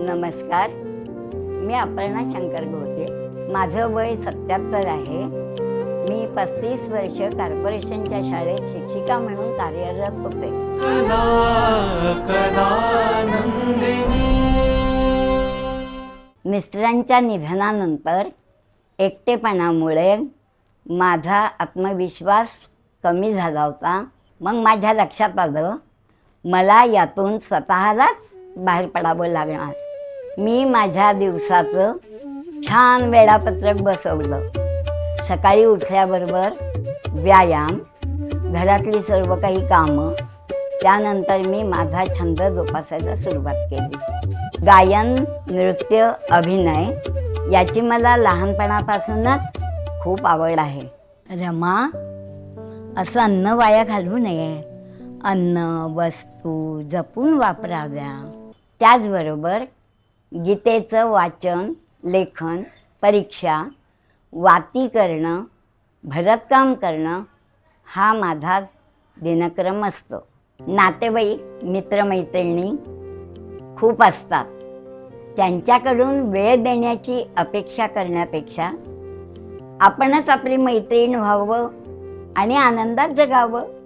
नमस्कार, मी अपर्णा शंकर घोटे. माझं वय 77 आहे. मी 35 वर्ष कॉर्पोरेशनच्या शाळेत शिक्षिका म्हणून कार्यरत होते. मिस्टरांच्या निधनानंतर एकटेपणामुळे माझा आत्मविश्वास कमी झाला होता. मग माझ्या लक्षात आलं मला यातून स्वतःलाच बाहेर पडावं लागणार. मी माझ्या दिवसाचं छान वेळापत्रक बसवलं. सकाळी उठल्याबरोबर व्यायाम, घरातली सर्व काही कामं, त्यानंतर मी माझा छंद जोपासायला सुरुवात केली. गायन, नृत्य, अभिनय याची मला लहानपणापासूनच खूप आवड आहे. रमा, असं अन्न वाया घालवू नये. अन्न, वस्तू जपून वापराव्या. त्याचबरोबर गीतेचं वाचन, लेखन, परीक्षा, वाती करणं, भरतकाम करणं हा माझा दिनक्रम असतो. नातेवाईक, मित्रमैत्रिणी खूप असतात. त्यांच्याकडून वेळ देण्याची अपेक्षा करण्यापेक्षा आपणच आपली मैत्रीण व्हावं आणि आनंदात जगावं.